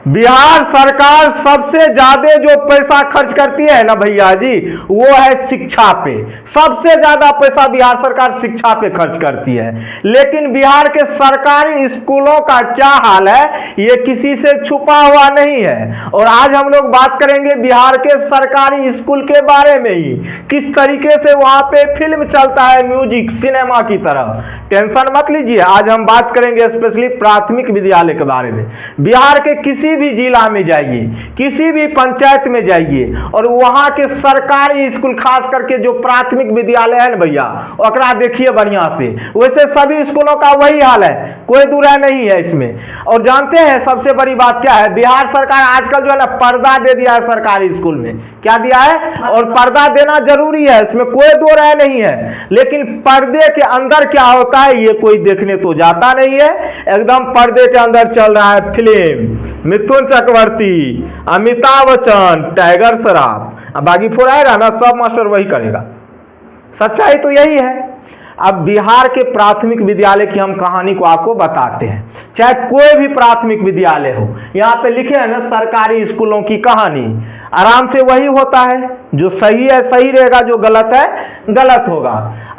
बिहार सरकार सबसे ज्यादा जो पैसा खर्च करती है ना भैया जी, वो है शिक्षा पे। सबसे ज्यादा पैसा बिहार सरकार शिक्षा पे खर्च करती है। लेकिन बिहार के सरकारी स्कूलों का क्या हाल है, ये किसी से छुपा हुआ नहीं है। और आज हम लोग बात करेंगे बिहार के सरकारी स्कूल के बारे में ही, किस तरीके से वहां पे फिल्म चलता है, म्यूजिक सिनेमा की तरह। टेंशन मत लीजिए, आज हम बात करेंगे स्पेशली प्राथमिक विद्यालय के बारे में। बिहार के किसी भी जिला में जाइए, किसी भी पंचायत में जाइए, और वहां के सरकारी स्कूल, खास करके जो प्राथमिक विद्यालय है ना भैया, ओकरा देखिए बढ़िया से। वैसे सभी स्कूलों का वही हाल है, कोई दूरा नहीं है इसमें। और जानते हैं सबसे बड़ी बात क्या है, बिहार सरकार आजकल जो है ना पर्दा दे दिया है सरकारी स्कूल में। क्या दिया है? और पर्दा देना जरूरी है, इसमें कोई दो राय नहीं है। लेकिन पर्दे के अंदर क्या होता है ये कोई देखने तो जाता नहीं है। एकदम पर्दे के अंदर चल रहा है फिल्म, मिथुन चक्रवर्ती, अमिताभ बच्चन, टाइगर श्रॉफ, बागी फोर आएगा ना, सब मास्टर वही करेगा। सच्चाई तो यही है। अब बिहार के प्राथमिक विद्यालय की हम कहानी को आपको बताते हैं, चाहे कोई भी प्राथमिक विद्यालय हो। यहाँ पे लिखे हैं ना सरकारी स्कूलों की कहानी, आराम से वही होता है। जो सही है सही रहेगा, जो गलत है गलत होगा।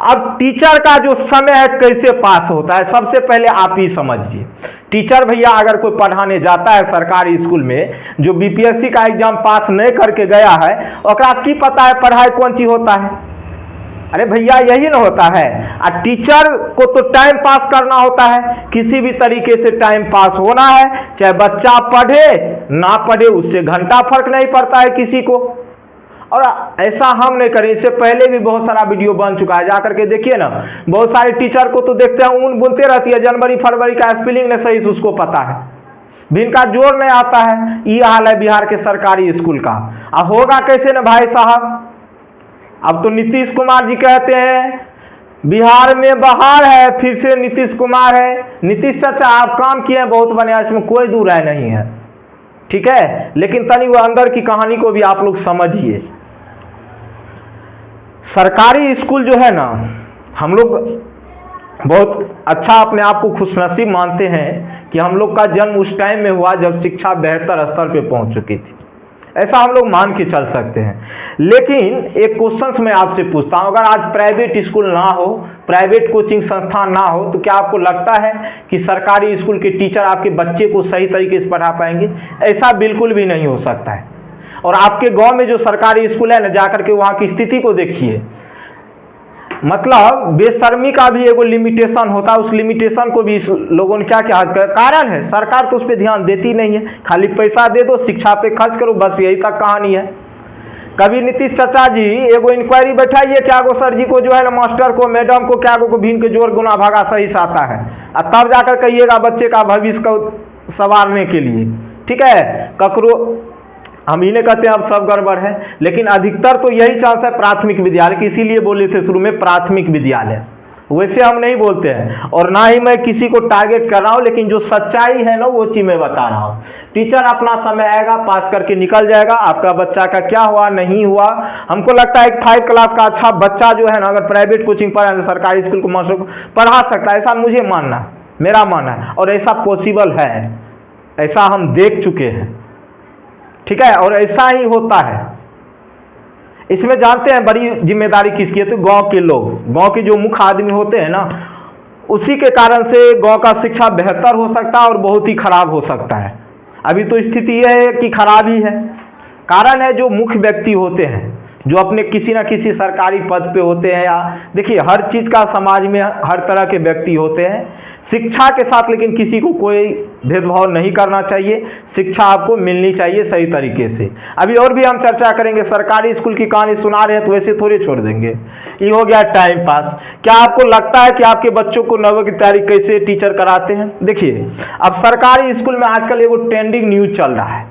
अब टीचर का जो समय है कैसे पास होता है, सबसे पहले आप ही समझिए। टीचर भैया अगर कोई पढ़ाने जाता है सरकारी स्कूल में, जो बीपीएससी का एग्जाम पास नहीं करके गया है, ओकरा की पता है पढ़ाई कौन सी होता है? अरे भैया यही ना होता है। टीचर को तो टाइम पास करना होता है, किसी भी तरीके से टाइम पास होना है, चाहे बच्चा पढ़े ना पढ़े, उससे घंटा फर्क नहीं पड़ता है किसी को। और ऐसा हम नहीं करें, इससे पहले भी बहुत सारा वीडियो बन चुका है, जाकर के देखिए ना। बहुत सारे टीचर को तो देखते हैं ऊन बुनते रहती है, जनवरी फरवरी का स्पेलिंग नहीं सही से उसको पता है, भी इनका जोर नहीं आता है। ये हाल है बिहार के सरकारी स्कूल का। अब होगा कैसे ना भाई साहब? अब तो नीतीश कुमार जी कहते हैं बिहार में बहार है, फिर से नीतीश कुमार है। नीतीश चाचा आप काम किए हैं बहुत बढ़िया, इसमें कोई दूर राय नहीं है, ठीक है। लेकिन तनी वो अंदर की कहानी को भी आप लोग समझिए। सरकारी स्कूल जो है ना, हम लोग बहुत अच्छा अपने आप को खुशनसीब मानते हैं कि हम लोग का जन्म उस टाइम में हुआ जब शिक्षा बेहतर स्तर पे पहुंच चुकी थी, ऐसा हम लोग मान के चल सकते हैं। लेकिन एक क्वेश्चन मैं आपसे पूछता हूं, अगर आज प्राइवेट स्कूल ना हो, प्राइवेट कोचिंग संस्थान ना हो, तो क्या आपको लगता है कि सरकारी स्कूल के टीचर आपके बच्चे को सही तरीके से पढ़ा पाएंगे? ऐसा बिल्कुल भी नहीं हो सकता है। और आपके गांव में जो सरकारी स्कूल है ना, जाकर के वहां की स्थिति को देखिए। मतलब बेशर्मी का भी एगो लिमिटेशन होता है, उस लिमिटेशन को भी लोगों ने क्या क्या कारण है, सरकार तो उस पर ध्यान देती नहीं है। खाली पैसा दे दो, शिक्षा पे खर्च करो, बस यही तक कहानी है। कभी नीतीश चाचा जी एगो इंक्वायरी बैठाइए, क्या गो सर जी को जो है ना, मास्टर को मैडम को, क्या गो भीन के जोर गुना भागा सही से आता है, और तब जाकर कहिएगा बच्चे का भविष्य को संवारने के लिए, ठीक है। ककरो हम ही नहीं कहते हैं अब सब गड़बड़ है, लेकिन अधिकतर तो यही चांस है प्राथमिक विद्यालय की, इसीलिए बोले थे शुरू में प्राथमिक विद्यालय। वैसे हम नहीं बोलते हैं, और ना ही मैं किसी को टारगेट कर रहा हूं, लेकिन जो सच्चाई है ना वो चीज मैं बता रहा हूं। टीचर अपना समय आएगा, पास करके निकल जाएगा। आपका बच्चा का क्या हुआ नहीं हुआ, हमको लगता है कि 5 क्लास का अच्छा बच्चा जो है ना, अगर प्राइवेट कोचिंग पढ़ा, सरकारी स्कूल को मास्टर को पढ़ा सकता है, ऐसा मुझे मानना है, मेरा मानना है। और ऐसा पॉसिबल है, ऐसा हम देख चुके हैं, ठीक है। और ऐसा ही होता है। इसमें जानते हैं बड़ी जिम्मेदारी किसकी है? तो गांव के लोग, गांव के जो मुख्य आदमी होते हैं ना, उसी के कारण से गांव का शिक्षा बेहतर हो सकता है और बहुत ही खराब हो सकता है। अभी तो स्थिति यह है कि खराब ही है। कारण है जो मुख्य व्यक्ति होते हैं, जो अपने किसी न किसी सरकारी पद पे होते हैं, या देखिए हर चीज़ का समाज में हर तरह के व्यक्ति होते हैं। शिक्षा के साथ लेकिन किसी को कोई भेदभाव नहीं करना चाहिए, शिक्षा आपको मिलनी चाहिए सही तरीके से। अभी और भी हम चर्चा करेंगे, सरकारी स्कूल की कहानी सुना रहे हैं तो वैसे थोड़े छोड़ देंगे, ये हो गया टाइम पास। क्या आपको लगता है कि आपके बच्चों को नवोदय की तैयारी कैसे टीचर कराते हैं? देखिए अब सरकारी स्कूल में आजकल एगो ट्रेंडिंग न्यूज चल रहा है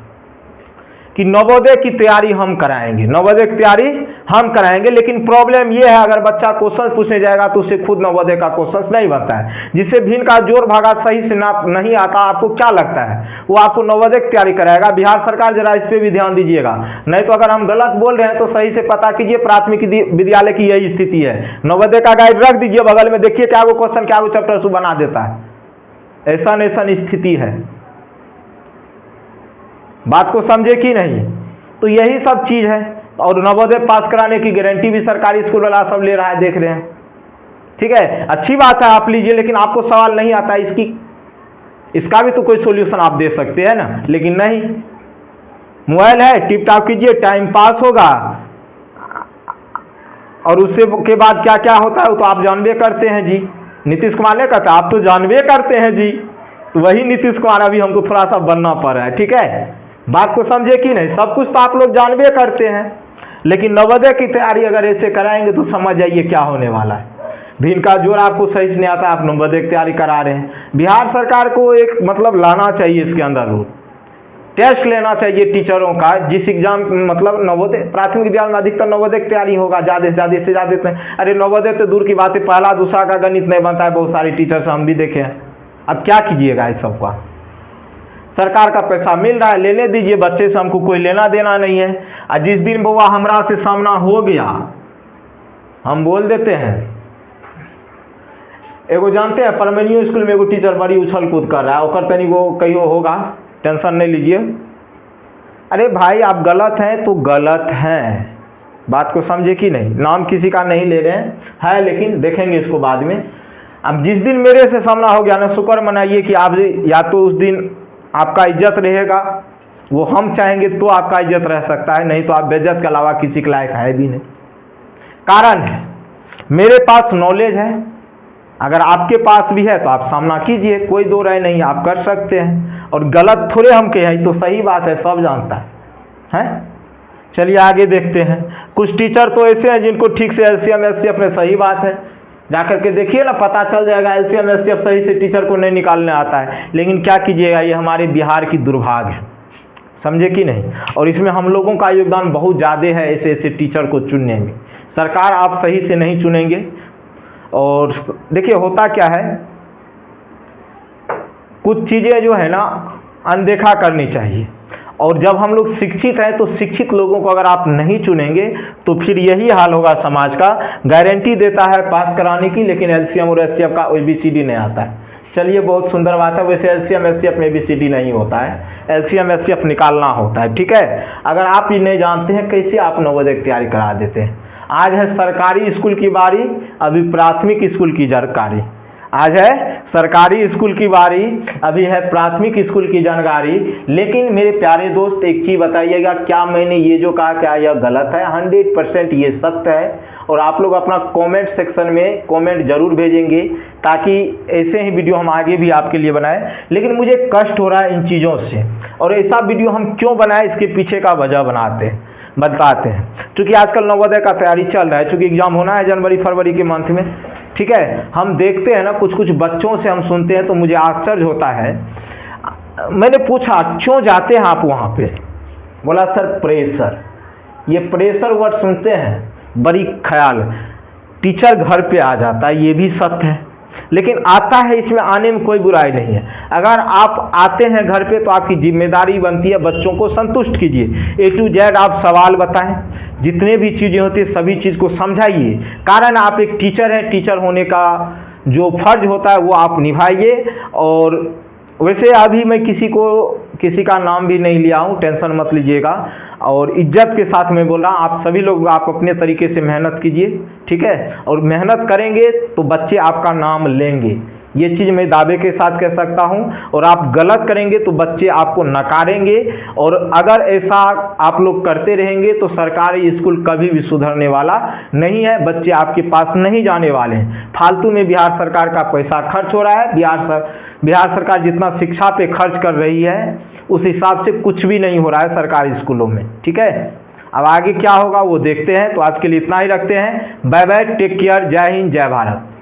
कि नवोदय की तैयारी हम कराएंगे, नवोदय की तैयारी हम कराएंगे। लेकिन प्रॉब्लम यह है, अगर बच्चा क्वेश्चन पूछने जाएगा तो उसे खुद नवोदय का क्वेश्चन नहीं बनता है, जिससे भी इनका जोर भागा सही से ना नहीं आता। आपको क्या लगता है वो आपको नवोदय की तैयारी कराएगा? बिहार सरकार जरा इस पर भी ध्यान दीजिएगा, नहीं तो अगर हम गलत बोल रहे हैं तो सही से पता कीजिए। प्राथमिक विद्यालय की यही स्थिति है, नवोदय का गाइड रख दीजिए बगल में, देखिए क्या वो क्वेश्चन क्या वो चैप्टर बना देता है। ऐसा स्थिति है। बात को समझे कि नहीं। तो यही सब चीज़ है। और नवोदय पास कराने की गारंटी भी सरकारी स्कूल वाला सब ले रहा है, देख रहे हैं। ठीक है, अच्छी बात है, आप लीजिए, लेकिन आपको सवाल नहीं आता इसका भी तो कोई सोल्यूशन आप दे सकते हैं ना, लेकिन नहीं। मोबाइल है, टिप टॉप कीजिए, टाइम पास होगा, और उससे के बाद क्या क्या होता है वो तो आप जानबे करते हैं जी। नीतीश कुमार ने कहता आप तो जानबे करते हैं जी, तो वही नीतीश कुमार अभी हमको थोड़ा सा बनना पड़ रहा है। ठीक है, बात को समझे कि नहीं। सब कुछ तो आप लोग जानबे करते हैं, लेकिन नवोदय की तैयारी अगर ऐसे कराएंगे तो समझ जाइए क्या होने वाला है। भी इनका जोर आपको सही से नहीं आता, आप नवोदय की तैयारी करा रहे हैं। बिहार सरकार को एक मतलब लाना चाहिए इसके अंदर रूल, टेस्ट लेना चाहिए टीचरों का, जिस एग्जाम मतलब नवोदय प्राथमिक विद्यालय में अधिकतर नवोदय की तैयारी होगा, ज़्यादा से ज़्यादा। अरे नवोदय तो दूर की बात है, पहला दूसरा का गणित नहीं बनता है, बहुत सारे टीचर्स हम भी देखे हैं। अब क्या कीजिएगा इस सबका। सरकार का पैसा मिल रहा है, लेने दीजिए, बच्चे से हमको कोई लेना देना नहीं है। और जिस दिन बउआ हमरा से सामना हो गया हम बोल देते हैं। एगो जानते हैं परमेनियो स्कूल में एगो टीचर बड़ी उछल कूद कर रहा है, ओकर तनी वो कहियो होगा, टेंशन नहीं लीजिए। अरे भाई आप गलत हैं तो गलत हैं, बात को समझे कि नहीं। नाम किसी का नहीं ले रहे हैं, लेकिन देखेंगे इसको बाद में। अब जिस दिन मेरे से सामना हो गया ना, शुक्र मनाइए कि आप या तो उस दिन आपका इज्जत रहेगा, वो हम चाहेंगे तो आपका इज्जत रह सकता है, नहीं तो आप बेइज्जत के अलावा किसी के लायक है भी नहीं। कारण है मेरे पास नॉलेज है, अगर आपके पास भी है तो आप सामना कीजिए, कोई दो राय नहीं, आप कर सकते हैं। और गलत थोड़े हम के हैं, तो सही बात है, सब जानता है। चलिए आगे देखते हैं। कुछ टीचर तो ऐसे हैं जिनको ठीक से एलसीएम एससीएफ में, सही बात है, जाकर के देखिए ना, पता चल जाएगा एलसीएम एससीएफ सही से टीचर को नहीं निकालने आता है। लेकिन क्या कीजिएगा, ये हमारे बिहार की दुर्भाग्य है, समझे कि नहीं। और इसमें हम लोगों का योगदान बहुत ज़्यादा है ऐसे ऐसे टीचर को चुनने में। सरकार आप सही से नहीं चुनेंगे। और देखिए होता क्या है, कुछ चीज़ें जो है ना अनदेखा करनी चाहिए। और जब हम लोग शिक्षित हैं तो शिक्षित लोगों को अगर आप नहीं चुनेंगे तो फिर यही हाल होगा समाज का। गारंटी देता है पास कराने की, लेकिन एलसीएम और एससीएफ का ABCD नहीं आता है। चलिए बहुत सुंदर बात है, वैसे एलसीएम एससीएफ में ABCD नहीं होता है, एलसीएम एससीएफ निकालना होता है। ठीक है, अगर आप ये नहीं जानते हैं कैसे आप नवोदय की तैयारी करा देते हैं। आज है सरकारी स्कूल की बारी, अभी प्राथमिक स्कूल की जानकारी। आज है सरकारी स्कूल की बारी, अभी है प्राथमिक स्कूल की जानकारी। लेकिन मेरे प्यारे दोस्त एक चीज़ बताइएगा, क्या मैंने ये जो कहा क्या यह गलत है? 100% ये सत्य है। और आप लोग अपना कमेंट सेक्शन में कमेंट जरूर भेजेंगे, ताकि ऐसे ही वीडियो हम आगे भी आपके लिए बनाएं। लेकिन मुझे कष्ट हो रहा है इन चीज़ों से, और ऐसा वीडियो हम क्यों बनाए इसके पीछे का वजह बताते हैं। क्योंकि आजकल नवोदय का तैयारी चल रहा है, क्योंकि एग्जाम होना है जनवरी फरवरी के मंथ में। ठीक है, हम देखते हैं ना, कुछ बच्चों से हम सुनते हैं तो मुझे आश्चर्य होता है। मैंने पूछा क्यों जाते हैं आप वहाँ पे? बोला सर प्रेशर। ये प्रेशर वर्ड सुनते हैं, बड़ी ख्याल टीचर घर पे आ जाता है, ये भी सत्य है। लेकिन आता है, इसमें आने में कोई बुराई नहीं है। अगर आप आते हैं घर पे तो आपकी जिम्मेदारी बनती है बच्चों को संतुष्ट कीजिए। A to Z आप सवाल बताएं, जितने भी चीज़ें होती है सभी चीज़ को समझाइए। कारण आप एक टीचर हैं, टीचर होने का जो फर्ज होता है वो आप निभाइए। और वैसे अभी मैं किसी का नाम भी नहीं लिया हूँ, टेंशन मत लीजिएगा। और इज्जत के साथ मैं बोल रहा हूँ, आप सभी लोग आप अपने तरीके से मेहनत कीजिए। ठीक है, और मेहनत करेंगे तो बच्चे आपका नाम लेंगे, ये चीज़ मैं दावे के साथ कह सकता हूँ। और आप गलत करेंगे तो बच्चे आपको नकारेंगे। और अगर ऐसा आप लोग करते रहेंगे तो सरकारी स्कूल कभी भी सुधरने वाला नहीं है, बच्चे आपके पास नहीं जाने वाले हैं। फालतू में बिहार सरकार का पैसा खर्च हो रहा है। बिहार सरकार जितना शिक्षा पे खर्च कर रही है उस हिसाब से कुछ भी नहीं हो रहा है सरकारी स्कूलों में। ठीक है, अब आगे क्या होगा वो देखते हैं। तो आज के लिए इतना ही रखते हैं। बाय बाय, टेक केयर, जय हिंद, जय भारत।